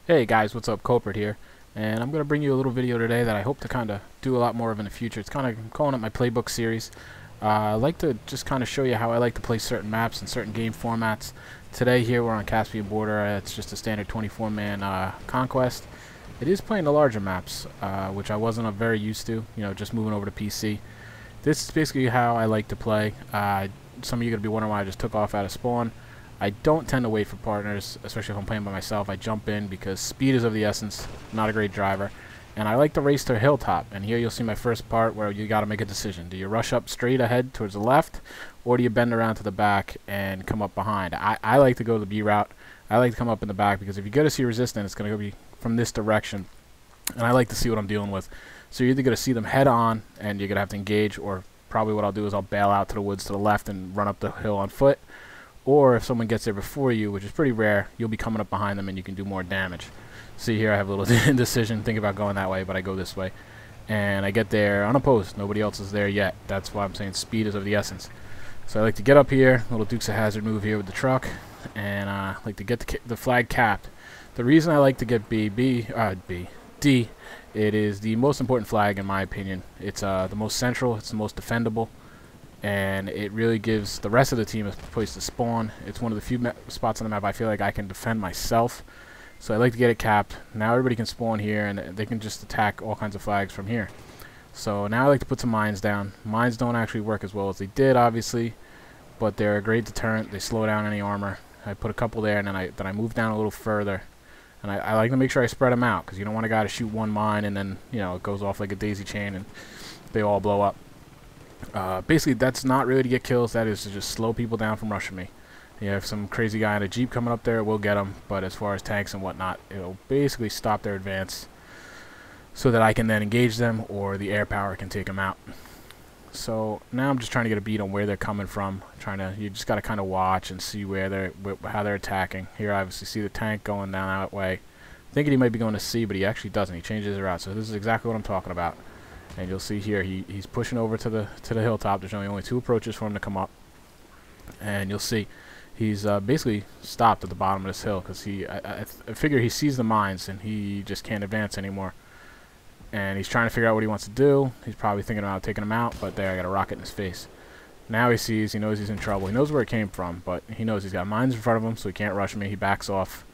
Hey guys, what's up? Culprit here, and I'm going to bring you a little video today that I hope to kind of do a lot more of in the future. It's kind of, I'm calling it my playbook series. I like to just kind of show you how I like to play certain maps and certain game formats. Today here we're on Caspian Border. It's just a standard 24-man Conquest. It is playing the larger maps, which I wasn't very used to, you know, just moving over to PC. This is basically how I like to play. Some of you are going to be wondering why I just took off out of spawn. I don't tend to wait for partners, especially if I'm playing by myself. I jump in because speed is of the essence. I'm not a great driver. And I like to race to a hilltop. And here you'll see my first part where you got to make a decision. Do you rush up straight ahead towards the left, or do you bend around to the back and come up behind? I like to go the B route. I like to come up in the back because if you go to see resistance, it's going to be from this direction. And I like to see what I'm dealing with. So you're either going to see them head on, and you're going to have to engage, or probably what I'll do is I'll bail out to the woods to the left and run up the hill on foot. Or if someone gets there before you, which is pretty rare, you'll be coming up behind them and you can do more damage. See here, I have a little indecision, think about going that way, but I go this way. And I get there unopposed. Nobody else is there yet. That's why I'm saying speed is of the essence. So I like to get up here, little Dukes of Hazzard move here with the truck, and I like to get the flag capped. The reason I like to get D, it is the most important flag in my opinion. It's the most central, it's the most defendable. And it really gives the rest of the team a place to spawn. It's one of the few spots on the map I feel like I can defend myself. So I like to get it capped. Now everybody can spawn here, and they can just attack all kinds of flags from here. So now I like to put some mines down. Mines don't actually work as well as they did, obviously, but they're a great deterrent. They slow down any armor. I put a couple there, and then I move down a little further. And I like to make sure I spread them out, because you don't want a guy to shoot one mine and then, you know, it goes off like a daisy chain and they all blow up. Basically, that's not really to get kills. That is to just slow people down from rushing me. You have some crazy guy in a Jeep coming up there, we'll get him. But as far as tanks and whatnot, it'll basically stop their advance so that I can then engage them, or the air power can take them out. So now I'm just trying to get a beat on where they're coming from. You just got to kind of watch and see how they're attacking. Here, I obviously see the tank going down that way. Thinking he might be going to C, but he actually doesn't. He changes his route. So this is exactly what I'm talking about. And you'll see here he's pushing over to the hilltop. There's only two approaches for him to come up, and you'll see he's basically stopped at the bottom of this hill because I figure he sees the mines and he just can't advance anymore. And he's trying to figure out what he wants to do. He's probably thinking about taking him out, but there, I got a rocket in his face. Now he knows he's in trouble. He knows where it came from, but he knows he's got mines in front of him, so he can't rush me. He backs off,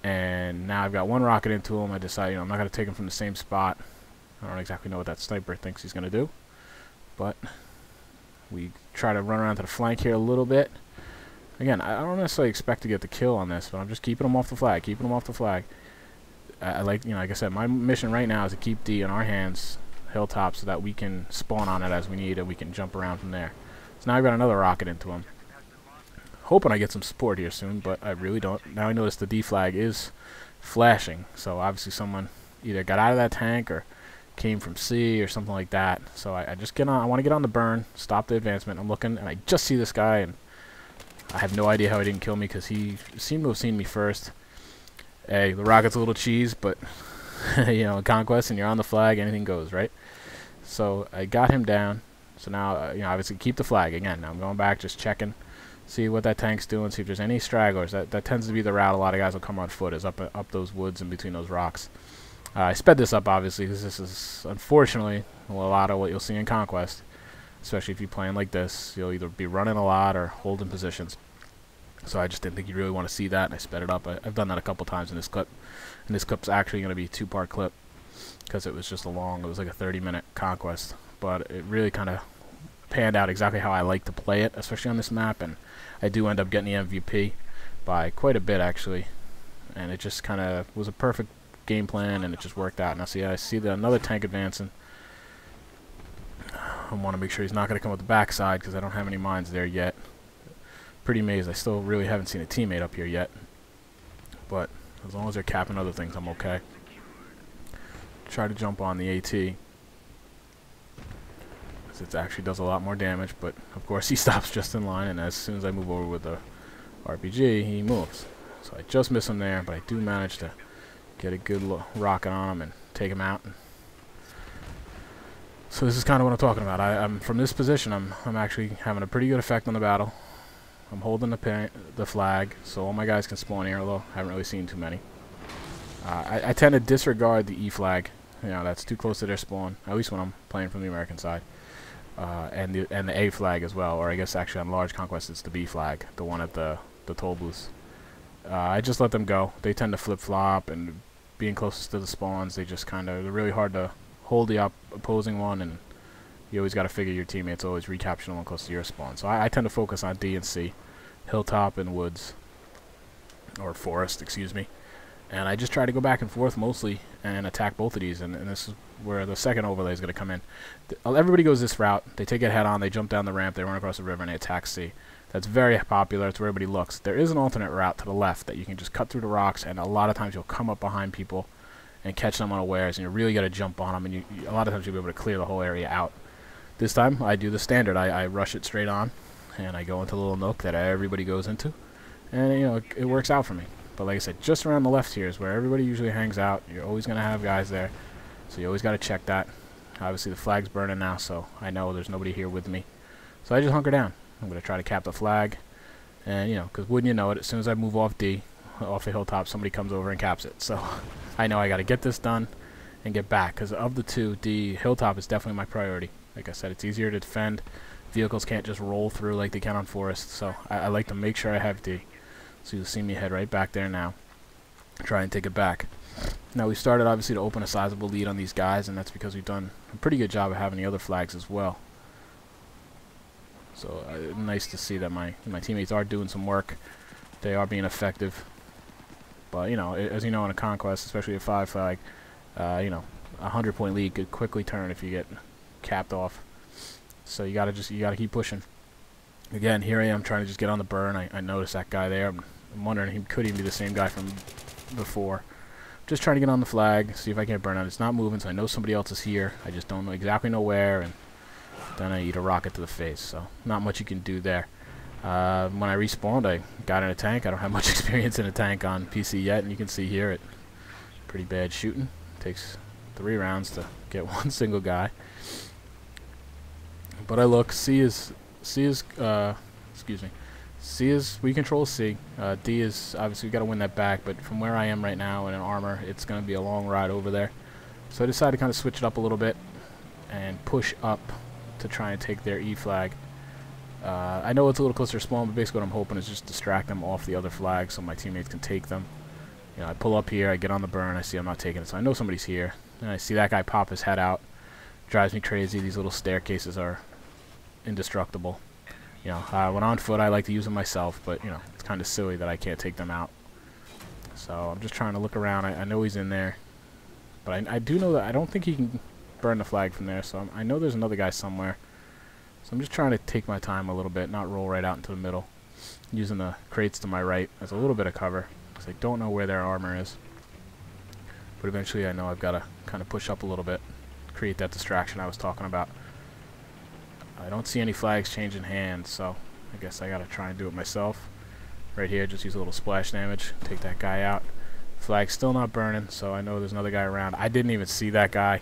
and now I've got one rocket into him. I decide, I'm not going to take him from the same spot. I don't exactly know what that sniper thinks he's going to do, but we try to run around to the flank here a little bit. Again, I don't necessarily expect to get the kill on this, but I'm just keeping him off the flag, like I said, my mission right now is to keep D in our hands, hilltop, so that we can spawn on it as we need, and we can jump around from there. So now I've got another rocket into him. Hoping I get some support here soon, but I really don't. Now I notice the D flag is flashing, so obviously someone either got out of that tank or came from C or something like that. So I just get on. I want to get on the burn, stop the advancement. I'm looking, and I just see this guy, and I have no idea how he didn't kill me because he seemed to have seen me first. Hey, the rocket's a little cheese, but Conquest, and you're on the flag, anything goes, right? So I got him down. So now, obviously keep the flag again. Now I'm going back, just checking, see what that tank's doing, see if there's any stragglers. That tends to be the route a lot of guys will come on foot, is up those woods and between those rocks. I sped this up, obviously, because this is, unfortunately, a lot of what you'll see in Conquest. Especially if you're playing like this. You'll either be running a lot or holding positions. So I just didn't think you really want to see that, and I sped it up. I've done that a couple times in this clip. And this clip's actually going to be a two-part clip, because it was just it was like a 30-minute Conquest. But it really kind of panned out exactly how I like to play it, especially on this map. And I do end up getting the MVP by quite a bit, actually. And it just kind of was a perfect game plan, and it just worked out. Now I see another tank advancing. I want to make sure he's not going to come with the backside because I don't have any mines there yet. Pretty amazed. I still really haven't seen a teammate up here yet, but as long as they're capping other things, I'm okay. Try to jump on the AT. It actually does a lot more damage, but of course he stops just in line, and as soon as I move over with the RPG, he moves. So I just miss him there, but I do manage to get a good rocket on him and take him out. So this is kind of what I'm talking about. I'm from this position. I'm actually having a pretty good effect on the battle. I'm holding the flag, so all my guys can spawn here, although I haven't really seen too many. I tend to disregard the E flag. You know, that's too close to their spawn, at least when I'm playing from the American side. And the A flag as well, or I guess actually on large Conquest it's the B flag, the one at the toll booths. I just let them go. They tend to flip-flop, and being closest to the spawns, they're really hard to hold the opposing one, and you always got to figure your teammates always recapture the one close to your spawn. So I tend to focus on D and C, hilltop and woods, or forest, excuse me. And I just try to go back and forth mostly and attack both of these, and this is where the second overlay is going to come in. Everybody goes this route. They take it head on, they jump down the ramp, they run across the river, and they attack C. That's very popular. It's where everybody looks. There is an alternate route to the left that you can just cut through the rocks, and a lot of times you'll come up behind people and catch them unawares, and you really got to jump on them, and a lot of times you'll be able to clear the whole area out. This time, I do the standard. I rush it straight on, and I go into a little nook that everybody goes into, and you know, it works out for me. But like I said, just around the left here is where everybody usually hangs out. You're always going to have guys there, so you always got to check that. Obviously, the flag's burning now, so I know there's nobody here with me. So I just hunker down. I'm going to try to cap the flag, and you know, because wouldn't you know it, as soon as I move off D, off the hilltop, somebody comes over and caps it. So I know I got to get this done and get back, because of the two, D hilltop is definitely my priority. Like I said, it's easier to defend. Vehicles can't just roll through like they can on forest, so I like to make sure I have D. So you'll see me head right back there now, try and take it back. Now we started obviously to open a sizable lead on these guys, and that's because we've done a pretty good job of having the other flags as well. So nice to see that my teammates are doing some work. They are being effective. But you know, as you know, in a Conquest, especially a 5 flag, you know, a 100-point lead could quickly turn if you get capped off. So you gotta keep pushing. Again, here I am trying to just get on the burn. I noticed that guy there. I'm wondering he could even be the same guy from before. Just trying to get on the flag, see if I can't burn out. It's not moving, so I know somebody else is here. I just don't exactly know where, and then I eat a rocket to the face. So not much you can do there. When I respawned, I got in a tank. I don't have much experience in a tank on PC yet, and you can see here it pretty bad shooting. Takes 3 rounds to get one single guy. But I look, C is excuse me. C is, we control C. D is, obviously we got to win that back, but from where I am right now in an armor, it's going to be a long ride over there. So I decided to kind of switch it up a little bit and push up to try and take their E flag. I know it's a little closer to spawn, but basically what I'm hoping is just distract them off the other flag so my teammates can take them. You know, I pull up here, I get on the burn, I see I'm not taking it, so I know somebody's here. And I see that guy pop his head out. Drives me crazy. These little staircases are indestructible. You know, when on foot, I like to use them myself, but you know, it's kind of silly that I can't take them out. So I'm just trying to look around. I know he's in there, but I do know that I don't think he can burn the flag from there. So I know there's another guy somewhere. So I'm just trying to take my time a little bit, not roll right out into the middle. Using the crates to my right as a little bit of cover, because I don't know where their armor is. But eventually, I know I've got to kind of push up a little bit, create that distraction I was talking about. I don't see any flags changing hands, so I guess I gotta try and do it myself. Right here, just use a little splash damage, take that guy out. Flag's still not burning, so I know there's another guy around. I didn't even see that guy.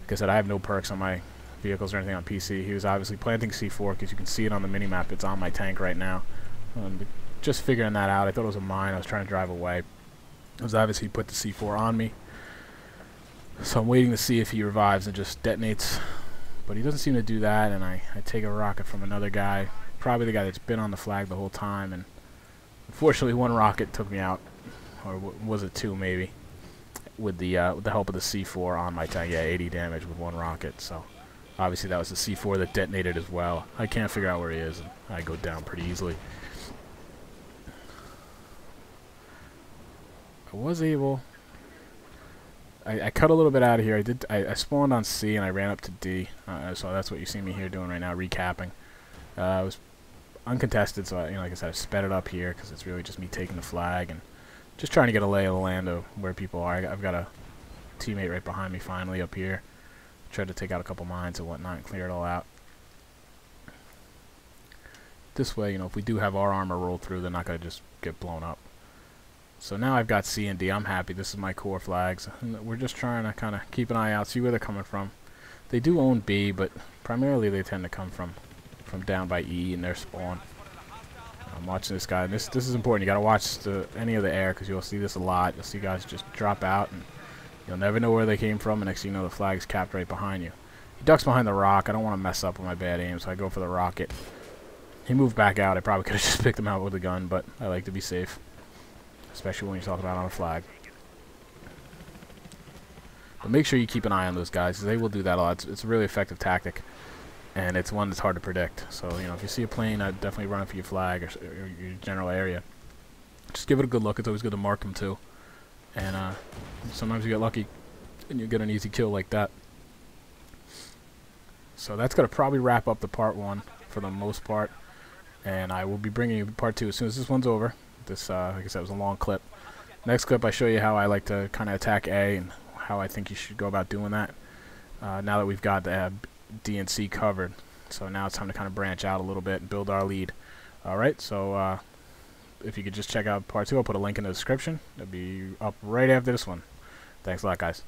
Like I said, I have no perks on my vehicles or anything on PC. He was obviously planting C4, because you can see it on the minimap. It's on my tank right now. Just figuring that out. I thought it was a mine. I was trying to drive away. It was obviously he put the C4 on me. So I'm waiting to see if he revives and just detonates. But he doesn't seem to do that, and I take a rocket from another guy, probably the guy that's been on the flag the whole time, and unfortunately one rocket took me out, or was it 2 maybe, with the help of the C4 on my tank. Yeah, 80 damage with 1 rocket, so obviously that was the C4 that detonated as well. I can't figure out where he is, and I go down pretty easily. I was able... I cut a little bit out of here. I spawned on C and I ran up to D, so that's what you see me here doing right now, recapping. It was uncontested, so like I said, I sped it up here because it's really just me taking the flag and just trying to get a lay of the land of where people are. I've got a teammate right behind me finally up here. Tried to take out a couple mines and whatnot and clear it all out. This way, you know, if we do have our armor roll through, they're not going to just get blown up. So now I've got C and D. I'm happy. This is my core flags. And we're just trying to kind of keep an eye out, see where they're coming from. They do own B, but primarily they tend to come from down by E in their spawn. I'm watching this guy. This is important. You gotta watch any of the air, because you'll see this a lot. You'll see guys just drop out, and you'll never know where they came from. And next thing you know, the flag's capped right behind you. He ducks behind the rock. I don't want to mess up with my bad aim, so I go for the rocket. He moved back out. I probably could have just picked him out with a gun, but I like to be safe, especially when you're talking about on a flag. But make sure you keep an eye on those guys, because they will do that a lot. It's a really effective tactic, and it's one that's hard to predict. So, you know, if you see a plane, I'd definitely run for your flag or your general area. Just give it a good look. It's always good to mark them, too. And sometimes you get lucky, and you get an easy kill like that. So that's going to probably wrap up the part 1 for the most part. And I will be bringing you part 2 as soon as this one's over. This, like I said, was a long clip. Next clip, I show you how I like to kind of attack A and how I think you should go about doing that. Now that we've got the D and C covered. So now it's time to kind of branch out a little bit and build our lead. Alright, so if you could just check out part 2, I'll put a link in the description. It'll be up right after this one. Thanks a lot, guys.